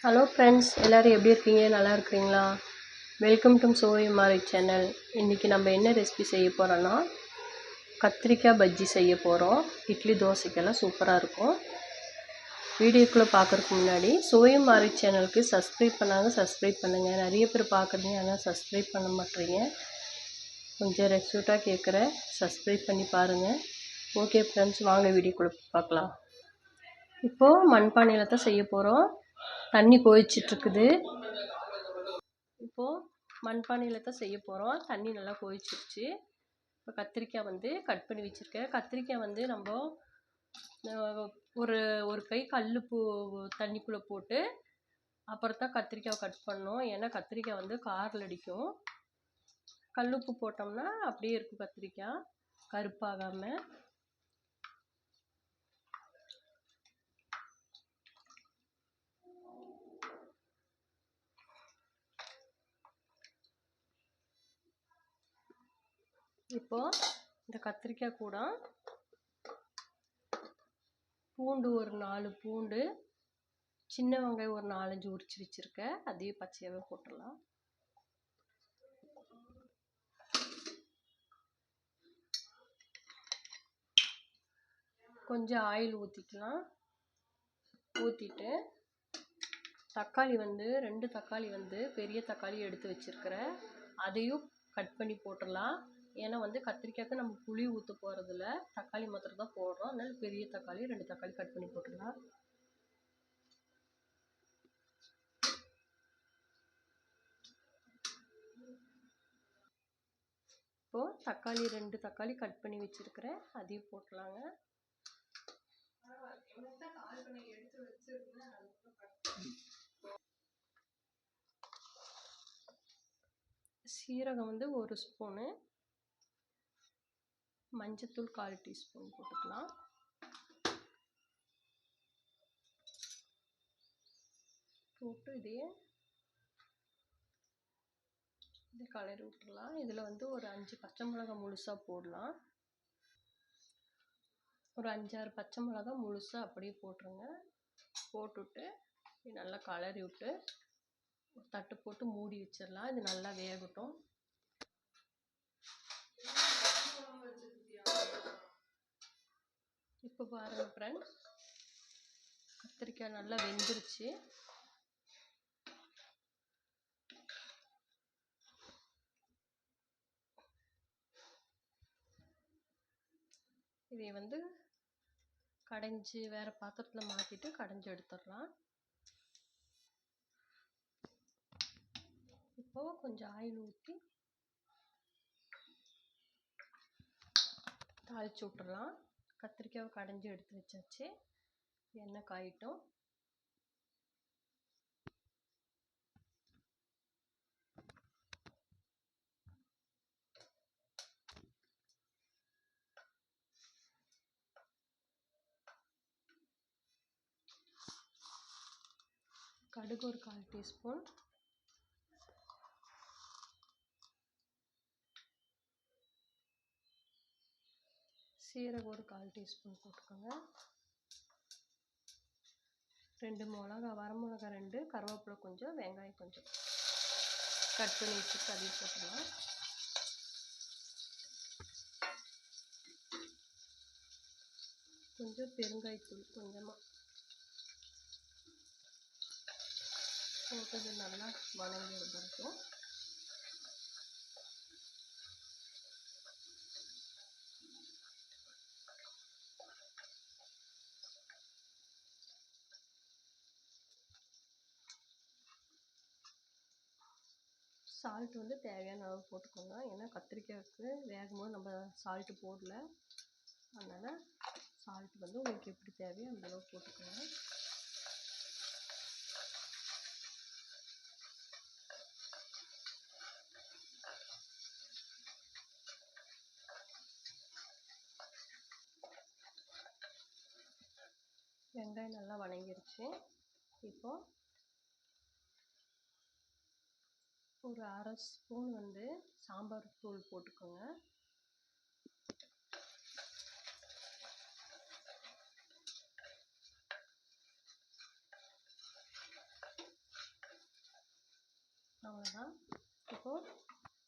Hello friends, எல்லோரும் எப்படி இருக்கீங்க? நல்லா இருக்கிறீங்களா? வெல்கம் டு சோயமாரி சேனல். இன்றைக்கி நம்ம என்ன ரெசிபி செய்ய போகிறோன்னா, கத்திரிக்காய் பஜ்ஜி செய்ய போகிறோம். இட்லி தோசைக்கெல்லாம் சூப்பராக இருக்கும். வீடியோக்குள்ளே பார்க்குறதுக்கு முன்னாடி சோயமாரி சேனலுக்கு சப்ஸ்கிரைப் சப்ஸ்கிரைப் பண்ணுங்கள். நிறைய பேர் பார்க்குறீங்க, ஆனால் சப்ஸ்கிரைப் பண்ண மாட்டேறீங்க. கொஞ்சம் ரெக்வஸ்ட்டாக கேட்குறேன், சப்ஸ்கிரைப் பண்ணி பாருங்கள். ஓகே ஃப்ரெண்ட்ஸ், வாங்க வீடியோக்குள்ளே பார்க்கலாம். இப்போது மண்பானையில் தான் செய்ய போகிறோம். தண்ணி கொதிச்சிட்ருக்குது. இப்போது மண்பானையில் தான் செய்ய போகிறோம். தண்ணி நல்லா கொதிச்சிருச்சு. இப்போ கத்திரிக்காய் கட் பண்ணி வச்சுருக்கேன். கத்திரிக்காய் நம்ம ஒரு ஒரு கை கல்லுப்பு தண்ணிக்குள்ளே போட்டு அப்புறம் தான் கத்திரிக்காய் கட் பண்ணணும். ஏன்னா கத்திரிக்காய் காரில் அடிக்கும். கல்லுப்பு போட்டோம்னா அப்படியே இருக்கும் கத்திரிக்காய், கருப்பாகாமல். இப்போது இந்த கத்திரிக்காய் கூட பூண்டு ஒரு 4 பூண்டு, சின்ன வெங்காயம் ஒரு 4-5 உரிச்சு வச்சுருக்கேன். அதையும் பச்சையாகவே போட்டுடலாம். கொஞ்சம் ஆயில் ஊற்றிக்கலாம். ஊற்றிட்டு தக்காளி 2 தக்காளி பெரிய தக்காளி எடுத்து வச்சுருக்கிறேன். அதையும் கட் பண்ணி போட்டுடலாம். ஏன்னா கத்திரிக்காய்க்கு நம்ம புளி ஊற்ற போகிறதில்ல, தக்காளி மாத்திரம் தான் போடுறோம். அதனால பெரிய தக்காளி 2 தக்காளி கட் பண்ணி போட்டுடலாம். இப்போது தக்காளி 2 தக்காளி கட் பண்ணி வச்சுருக்கிறேன், அதையும் போட்டுடலாங்க. சீரகம் 1 ஸ்பூனு, மஞ்சத்தூள் 1/4 டீஸ்பூன் போட்டுக்கலாம். போட்டு இதை கலரி விட்டுடலாம். இதில் ஒரு 5 பச்சை மிளகாய் முழுசாக போடலாம். ஒரு 5-6 பச்சை மிளகாய் முழுசாக அப்படியே போட்டுருங்க. போட்டுவிட்டு நல்லா கலரி விட்டு ஒரு தட்டு போட்டு மூடி வச்சிடலாம். இது நல்லா வேகட்டும். இப்போ பாருங்க ஃப்ரெண்ட்ஸ், கத்திரிக்காய் நல்லா வெந்துருச்சு. இதை கடைஞ்சி வேறு பாத்திரத்தில் மாற்றிட்டு கடைஞ்சி எடுத்துடலாம். இப்போது கொஞ்சம் ஆயில் ஊற்றி தாளித்து விட்டுடலாம். கத்திரிக்காவை கடைஞ்சி எடுத்து வச்சாச்சு. எண்ணெய் காயிட்டும். கடுகு ஒரு 1/4 டீஸ்பூன், சீரகம் ஒரு 1/4 டீஸ்பூன் போட்டுக்கோங்க. 2 மிளகா, வரமிளகா 2, கருவேப்பிலை கொஞ்சம், வெங்காயம் கொஞ்சம் கட் பண்ணி வச்சுட்டு அதையும் போட்டுக்கலாம். கொஞ்சம் பெருங்காயத்தூள் கொஞ்சமாக போட்டது நல்லா வதங்கி வரைக்கும் சால்ட் தேவையான அளவு போட்டுக்கோங்க. ஏன்னா கத்திரிக்காய்க்கு வேகும்போது நம்ம சால்ட்டு போடல, அதனால் சால்ட் உங்களுக்கு எப்படி தேவையோ அந்த அளவு போட்டுக்கோங்க. வெங்காயம் நல்லா வதங்கிருச்சு. இப்போது ஒரு 1/2 ஸ்பூன் சாம்பார் தூள் போட்டுக்கோங்க. அவ்வளோதான். இப்போது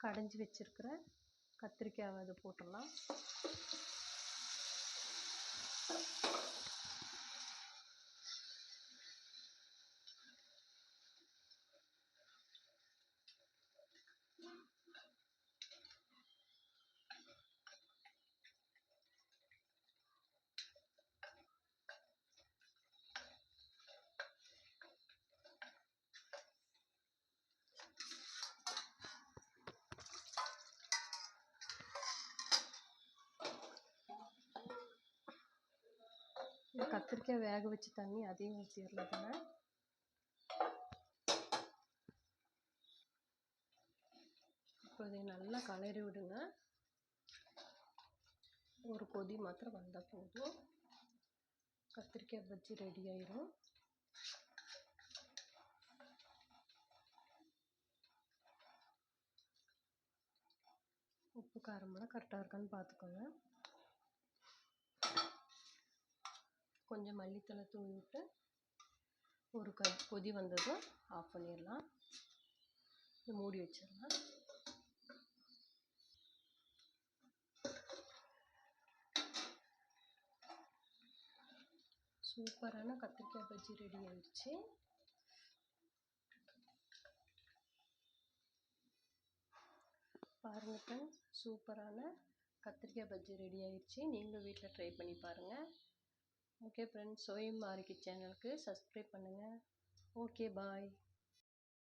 கடைஞ்சி வச்சுருக்கிற கத்திரிக்காயை அதை போட்டுடலாம். இந்த கத்திரிக்காய் வேக வச்ச தண்ணி அதையும் ஊற்றிடலாதுங்க. இப்போ இதை நல்லா கலரி விடுங்க. ஒரு கொதி மாத்திரம் வந்தால் போதும், கத்திரிக்காய் பஜ்ஜி ரெடி ஆயிடும். உப்பு காரமெல்லாம் கரெக்டாக இருக்கான்னு பார்த்துக்கோங்க. கொஞ்சம் மல்லித்தழை தூவி விட்டு ஒரு கொதி வந்ததும் ஆஃப் பண்ணிடலாம். மூடி வச்சிடலாம். சூப்பரான கத்திரிக்காய் பஜ்ஜி ரெடி ஆயிடுச்சு. பாருங்க ஃப்ரெண்ட்ஸ், சூப்பரான கத்திரிக்காய் பஜ்ஜி ரெடி ஆயிடுச்சு. நீங்களும் வீட்டில் ட்ரை பண்ணி பாருங்கள். ஓகே ஃப்ரெண்ட்ஸ், சோயம் மாரி கிச்சன் சேனலுக்கு சப்ஸ்கிரைப் பண்ணுங்கள். ஓகே, பாய்.